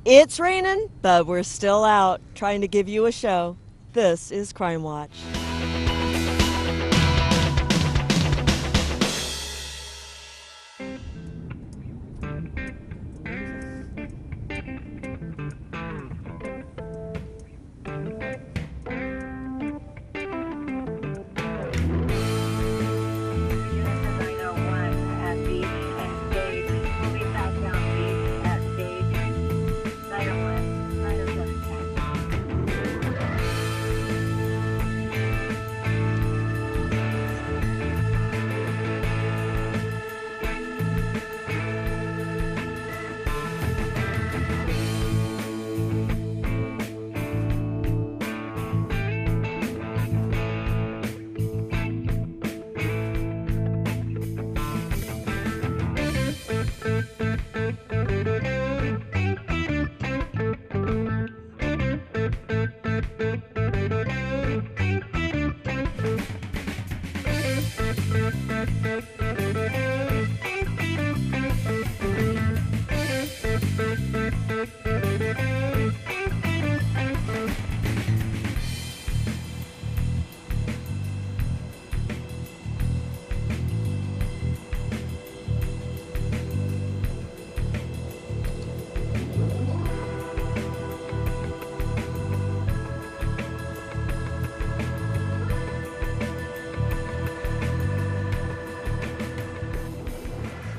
It's raining, but we're still out trying to give you a show. This is Crime Watch.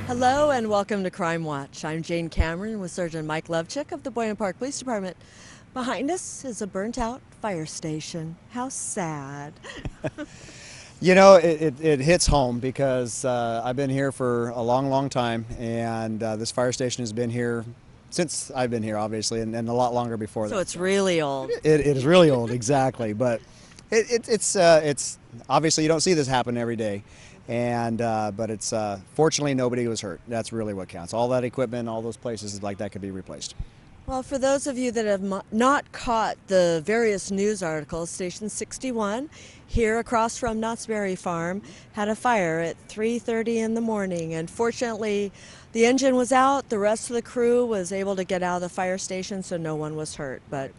Hello and welcome to Crime Watch. I'm Jane Cameron with Sergeant Mike Lovchick of the Boynton Park Police Department. Behind us is a burnt-out fire station. How sad. You know, it hits home because I've been here for a long time, and this fire station has been here since I've been here, obviously, and a lot longer before that. So it's really old. It is really old, exactly. But it's obviously you don't see this happen every day, and but it's fortunately nobody was hurt. That's really what counts. All that equipment, all those places like that could be replaced. Well, for those of you that have not caught the various news articles, Station 61 here across from Knott's Berry Farm had a fire at 3:30 in the morning, and fortunately the engine was out. The rest of the crew was able to get out of the fire station, so no one was hurt, but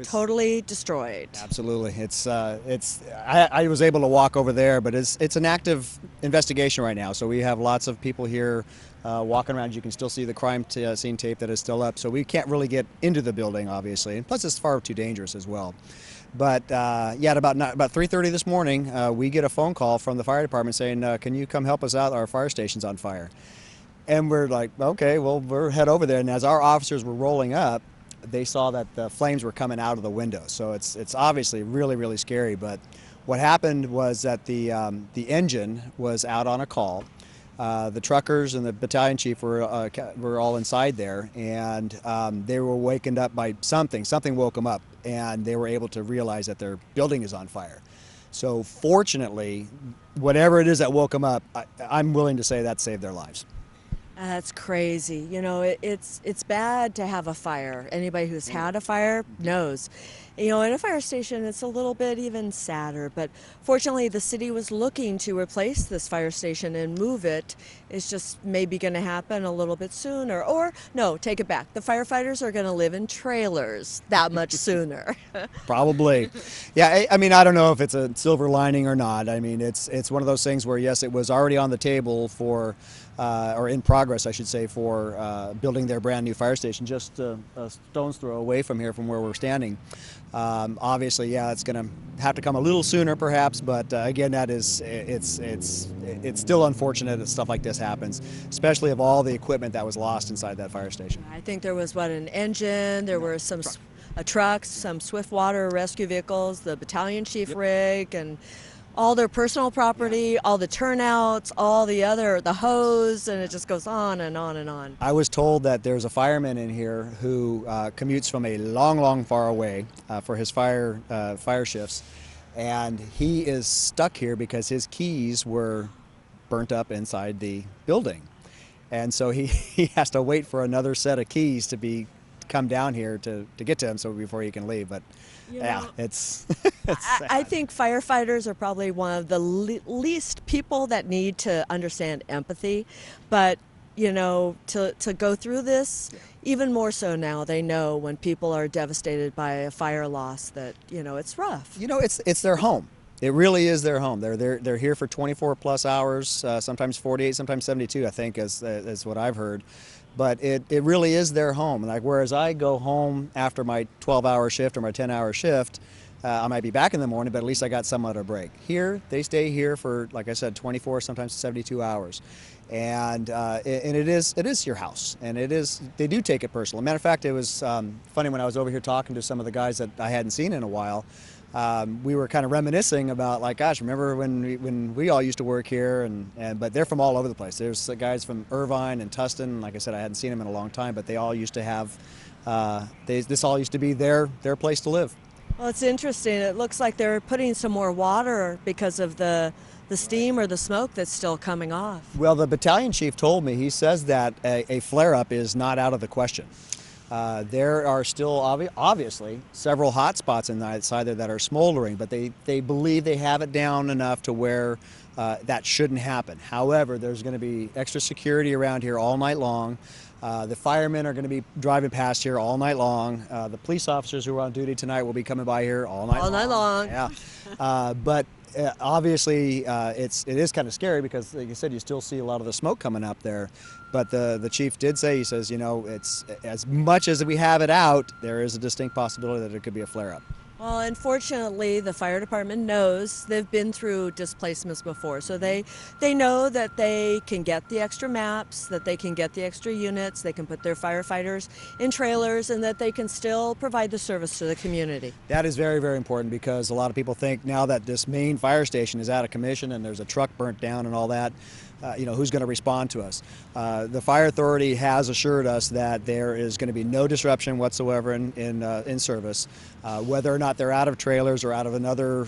totally destroyed. Absolutely. I was able to walk over there, but it's an active investigation right now. So we have lots of people here walking around. You can still see the crime scene tape that is still up. So we can't really get into the building, obviously. And plus, it's far too dangerous as well. But yeah, at about 3:30 this morning, we get a phone call from the fire department saying, "Can you come help us out? Our fire station's on fire." And we're like, "Okay, well, we'll head over there." And as our officers were rolling up, they saw that the flames were coming out of the window. So it's obviously really scary. But what happened was that the engine was out on a call. The truckers and the battalion chief were all inside there, and they were wakened up by something. Something woke them up, and they were able to realize that their building is on fire. So fortunately, whatever it is that woke them up, I'm willing to say that saved their lives. That's crazy. You know, it's bad to have a fire. Anybody who's had a fire knows. You know, in a fire station, it's a little bit even sadder. But fortunately, the city was looking to replace this fire station and move it. It's just maybe going to happen a little bit sooner. Or, no, take it back. The firefighters are going to live in trailers that much sooner. Probably. Yeah, I mean, I don't know if it's a silver lining or not. I mean, it's one of those things where, yes, it was already on the table for, or in progress, I should say, for building their brand new fire station just a stone's throw away from here, from where we're standing. Obviously, yeah, it's going to have to come a little sooner, perhaps, but again, it's still unfortunate that stuff like this happens, especially of all the equipment that was lost inside that fire station. I think there was, an engine, there were some trucks, some swift water rescue vehicles, the battalion chief rig, and all their personal property, all the turnouts, the hose, and it just goes on and on and on. I was told that there's a fireman in here who commutes from a long far away for his fire shifts, and he is stuck here because his keys were burnt up inside the building. And so he has to wait for another set of keys to come down here to get to him before he can leave. But yeah, it's I think firefighters are probably one of the least people that need to understand empathy, but to go through this. Even more so now, they know when people are devastated by a fire loss that, it's rough. It's their home. It really is their home. They're here for 24 plus hours, sometimes 48, sometimes 72. I think is what I've heard. But it really is their home. Like whereas I go home after my 12-hour shift or my 10-hour shift, I might be back in the morning, but at least I got somewhat of a break. Here, they stay here for, like I said, 24, sometimes 72 hours, and it is your house, and they do take it personal. Matter of fact, it was funny when I was over here talking to some of the guys that I hadn't seen in a while. We were kind of reminiscing about, like, gosh, remember when we all used to work here, but they're from all over the place. There's guys from Irvine and Tustin. Like I said, I hadn't seen them in a long time, but they all used to have this all used to be their place to live. Well, it's interesting. It looks like they're putting some more water because of the steam or the smoke that's still coming off. Well, the battalion chief told me, he says that a flare-up is not out of the question. There are still obviously several hot spots in the side there that are smoldering, but they believe they have it down enough to where that shouldn't happen. However, there's going to be extra security around here all night long. The firemen are going to be driving past here all night long. The police officers who are on duty tonight will be coming by here all night long. All night long. Yeah. But obviously, it is kind of scary because, like you said, you still see a lot of the smoke coming up there. But the chief did say, he says, it's as much as we have it out, there is a distinct possibility that it could be a flare-up. Well, unfortunately, the fire department knows they've been through displacements before, so they know that they can get the extra maps, that they can get the extra units, they can put their firefighters in trailers, and that they can still provide the service to the community. That is very, very important because a lot of people think now that this main fire station is out of commission and there's a truck burnt down and all that, who's going to respond to us? The fire authority has assured us that there is going to be no disruption whatsoever in service, whether or not they're out of trailers or out of another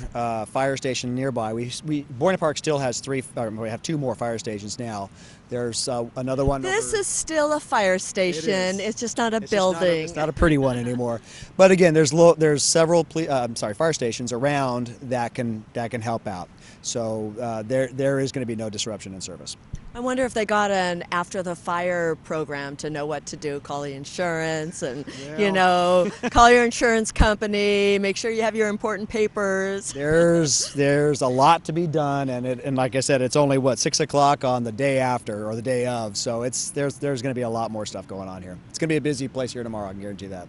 fire station nearby. Boynton Park still has we have two more fire stations now. There's another one. This is still a fire station. It's just not a building. It's not a pretty one anymore. But again, there's several fire stations around that can help out. So there is going to be no disruption in service. I wonder if they got an after the fire program to know what to do. Call the insurance and, call your insurance company, make sure you have your important papers. There's a lot to be done, and like I said, it's only 6 o'clock on the day after or the day of, so there's going to be a lot more stuff going on here. It's going to be a busy place here tomorrow, I can guarantee that.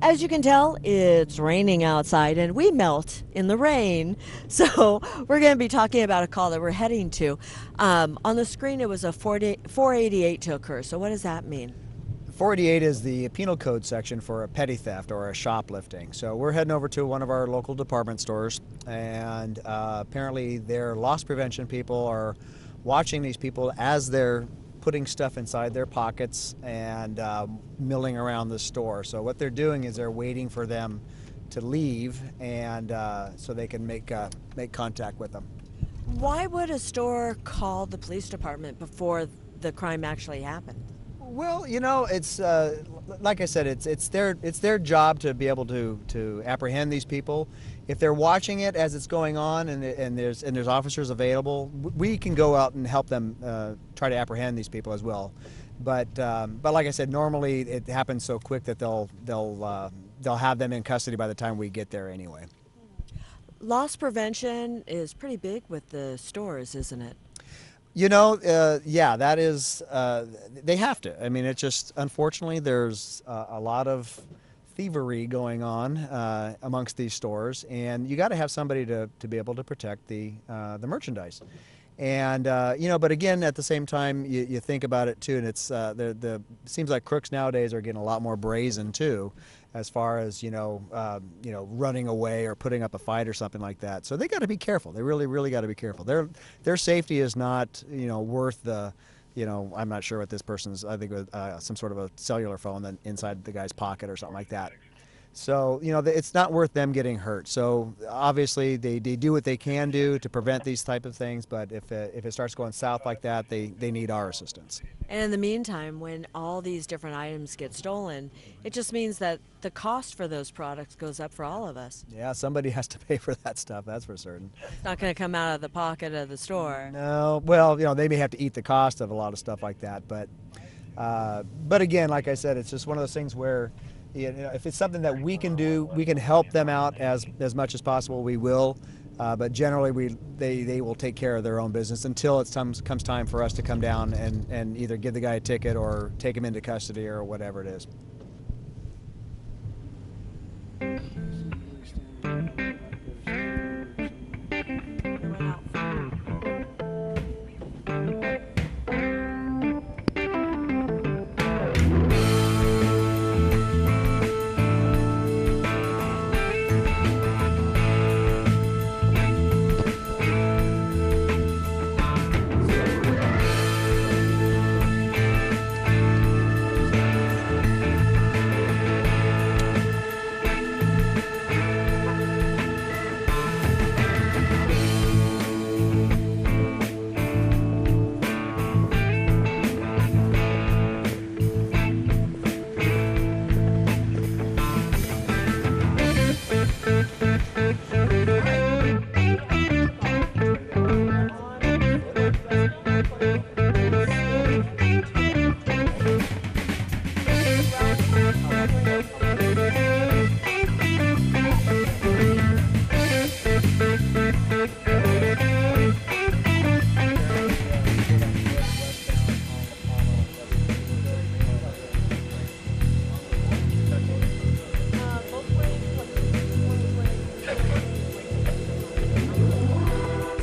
As you can tell, it's raining outside and we melt in the rain. So we're going to be talking about a call that we're heading to. On the screen, it was a 488 to occur. So what does that mean? 488 is the penal code section for a petty theft or a shoplifting. So we're heading over to one of our local department stores, and apparently their loss prevention people are watching these people as they're putting stuff inside their pockets and milling around the store. So what they're doing is they're waiting for them to leave, and so they can make contact with them. Why would a store call the police department before the crime actually happened? Well, it's like I said, it's their job to be able to apprehend these people. If they're watching it as it's going on and there's officers available, we can go out and help them try to apprehend these people as well. But like I said, normally it happens so quick that they'll have them in custody by the time we get there anyway. Loss prevention is pretty big with the stores, isn't it? Yeah, that is, they have to. I mean, it's just, unfortunately, there's a lot of thievery going on amongst these stores, and you got to have somebody to be able to protect the merchandise. And, but again, at the same time, you think about it too, and it's, seems like crooks nowadays are getting a lot more brazen too, as far as, running away or putting up a fight or something like that. So they got to be careful. They really, really got to be careful. Their safety is not, worth the, I'm not sure what this person's, I think with some sort of a cellular phone inside the guy's pocket or something like that. So, it's not worth them getting hurt. So obviously they do what they can do to prevent these type of things, but if it starts going south like that, they need our assistance. And in the meantime, when all these different items get stolen, it just means that the cost for those products goes up for all of us. Yeah, somebody has to pay for that stuff, that's for certain. It's not going to come out of the pocket of the store. No, well, they may have to eat the cost of a lot of stuff like that, but again, like I said, it's just one of those things where, if it's something that we can do, we can help them out as much as possible, we will. But generally, they will take care of their own business until it comes time for us to come down and either give the guy a ticket or take him into custody or whatever it is.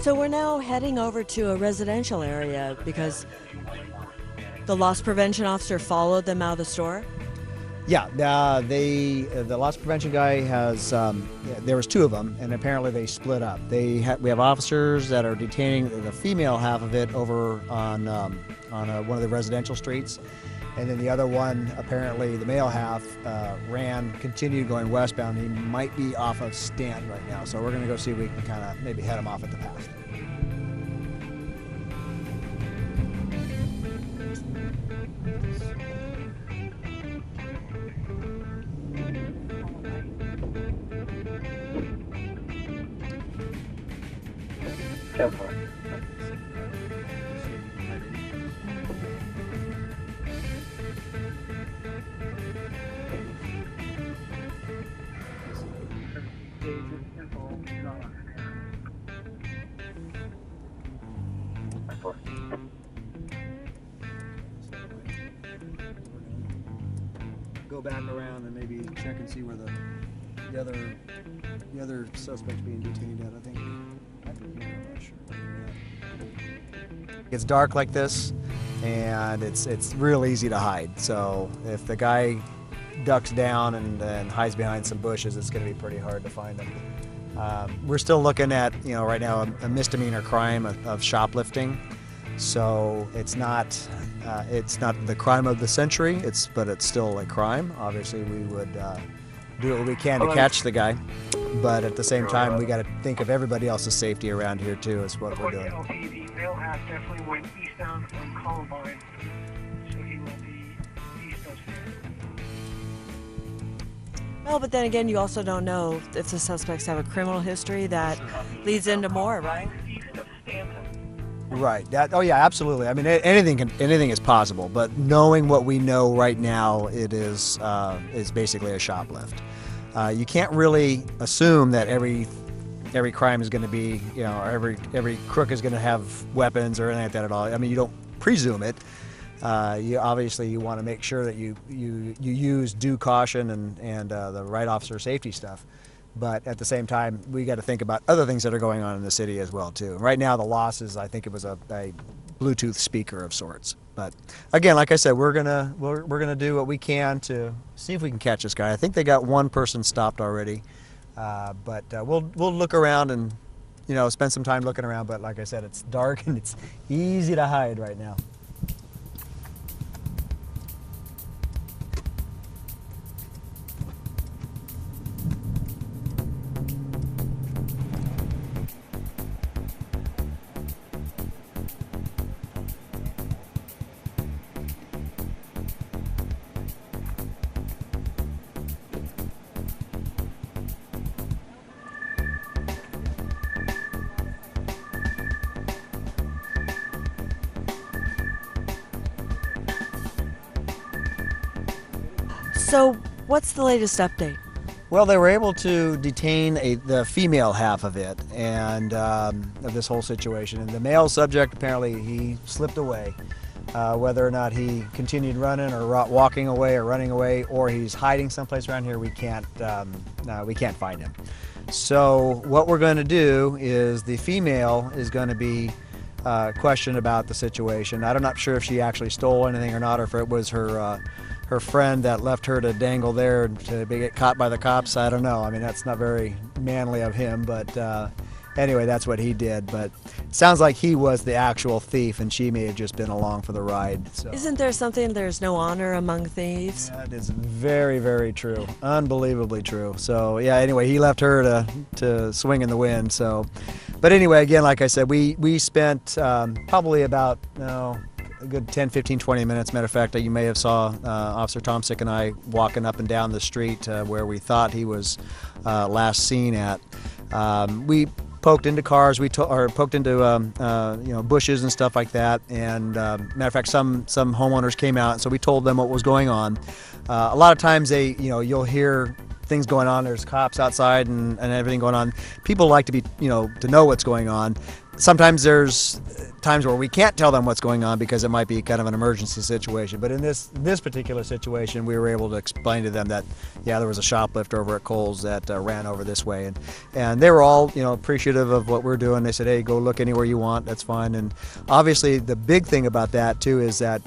So we're now heading over to a residential area because the loss prevention officer followed them out of the store. Yeah, the loss prevention guy has. There was two of them, and apparently they split up. We have officers that are detaining the female half of it over on one of the residential streets, and then the other one, apparently the male half, continued going westbound. He might be off of Stanton right now, so we're going to go see if we can kind of maybe head him off at the pass. Go back around and maybe check and see where the other suspect's being detained at. I think. I'm not sure. It's dark like this, and it's real easy to hide. So if the guy ducks down and hides behind some bushes, it's going to be pretty hard to find him. We're still looking at, right now a misdemeanor crime of shoplifting. So it's not the crime of the century. But it's still a crime. Obviously, we would do what we can to catch the guy, but at the same time, we got to think of everybody else's safety around here too. Is what we're doing. The male half definitely went eastbound from Columbine, so he will be east of Stanton. Well, but then again, you also don't know if the suspects have a criminal history that leads into more, right? East of Stanton. Right. Oh yeah, absolutely. I mean, anything is possible. But knowing what we know right now, it is basically a shoplift. You can't really assume that every crime is going to be, or every crook is going to have weapons or anything like that at all. I mean, you don't presume it. You want to make sure that you use due caution and the right officer safety stuff. But at the same time, we got to think about other things that are going on in the city as well too. Right now, the loss is, I think it was a Bluetooth speaker of sorts. But again, like I said, we're gonna do what we can to see if we can catch this guy. I think they got one person stopped already, but we'll look around and spend some time looking around. But like I said, it's dark and it's easy to hide right now. So what's the latest update? Well, they were able to detain the female half of it and of this whole situation. And the male subject, apparently he slipped away. Whether or not he continued running or walking away or running away, or he's hiding someplace around here, we can't find him. So what we're going to do is the female is going to be questioned about the situation. I'm not sure if she actually stole anything or not, or if it was her friend that left her to dangle there to get caught by the cops. I don't know. I mean, that's not very manly of him, but anyway, that's what he did. But it sounds like he was the actual thief, and she may have just been along for the ride. So. Isn't there something, there's no honor among thieves? That is very, very true. Unbelievably true. So yeah, anyway, he left her to swing in the wind. So, but anyway, again, like I said, we spent probably about a good 10, 15, 20 minutes. Matter of fact, you may have saw Officer Tomsick and I walking up and down the street where we thought he was last seen at. We poked into cars, or poked into bushes and stuff like that. And matter of fact, some homeowners came out, and so we told them what was going on. A lot of times you'll hear things going on. There's cops outside and everything going on. People like to be to know what's going on. Sometimes there's times where we can't tell them what's going on because it might be kind of an emergency situation. But in this particular situation, we were able to explain to them that, yeah, there was a shoplifter over at Kohl's that ran over this way, and they were all appreciative of what we're doing. They said, hey, go look anywhere you want, that's fine. And obviously, the big thing about that too is that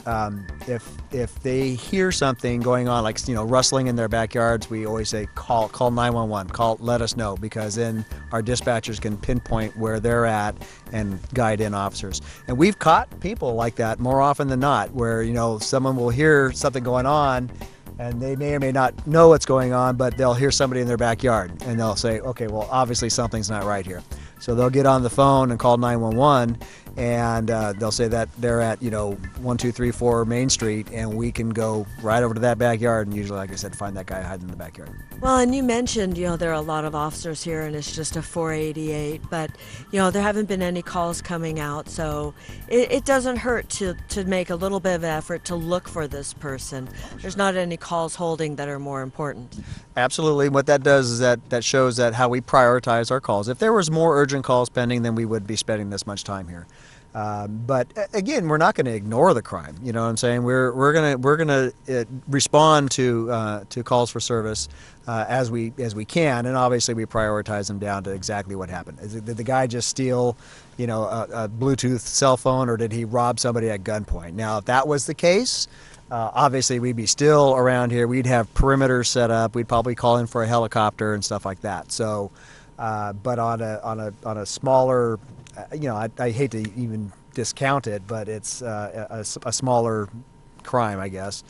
if they hear something going on, like rustling in their backyards, we always say call 911, let us know, because then our dispatchers can pinpoint where they're at and guide in officers. And we've caught people like that more often than not, where someone will hear something going on and they may or may not know what's going on, but they'll hear somebody in their backyard and they'll say, okay, well, obviously something's not right here. So they'll get on the phone and call 911, and they'll say that they're at 1234 Main Street, and we can go right over to that backyard and usually, like I said, find that guy hiding in the backyard. Well, and you mentioned there are a lot of officers here, and it's just a 488, but there haven't been any calls coming out, so it doesn't hurt to make a little bit of effort to look for this person. There's not any calls holding that are more important. Absolutely. What that does is that shows that how we prioritize our calls. If there was more urgent calls pending, then we would be spending this much time here. But again, we're not going to ignore the crime. You know what I'm saying? We're gonna respond to calls for service as we can, and obviously we prioritize them down to exactly what happened. Did the guy just steal a Bluetooth cell phone, or did he rob somebody at gunpoint? Now, if that was the case, obviously we'd be still around here. We'd have perimeters set up. We'd probably call in for a helicopter and stuff like that. So, but on a smaller, I hate to even discount it, but it's a smaller crime, I guess.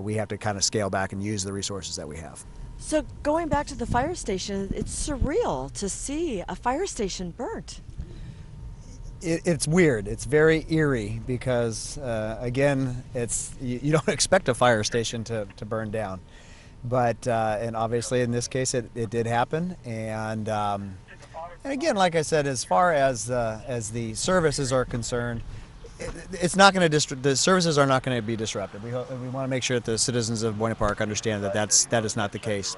We have to kind of scale back and use the resources that we have. So going back to the fire station, it's surreal to see a fire station burnt. It's weird. It's very eerie because, again, you don't expect a fire station to burn down. But, and obviously in this case it did happen. And again, like I said, as far as the services are concerned, it's not going to the services are not going to be disrupted. We want to make sure that the citizens of Buena Park understand that that is not the case.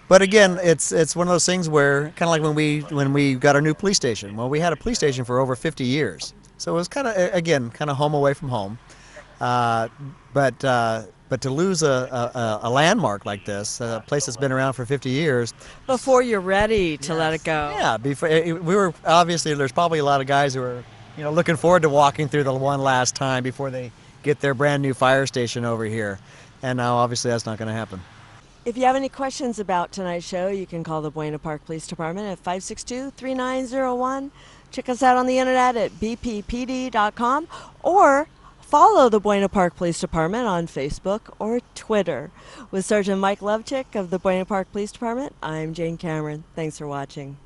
But again, it's one of those things where, kind of like when we got our new police station. Well, we had a police station for over 50 years, so it was kind of home away from home. But to lose a landmark like this, a place that's been around for 50 years, before you're ready to let it go. Yeah, before we were obviously, there's probably a lot of guys who are looking forward to walking through the one last time before they get their brand new fire station over here, and now obviously that's not going to happen. If you have any questions about tonight's show, you can call the Buena Park Police Department at 562-3901. Check us out on the internet at bppd.com, or follow the Buena Park Police Department on Facebook or Twitter. With Sergeant Mike Lovchick of the Buena Park Police Department, I'm Jane Cameron. Thanks for watching.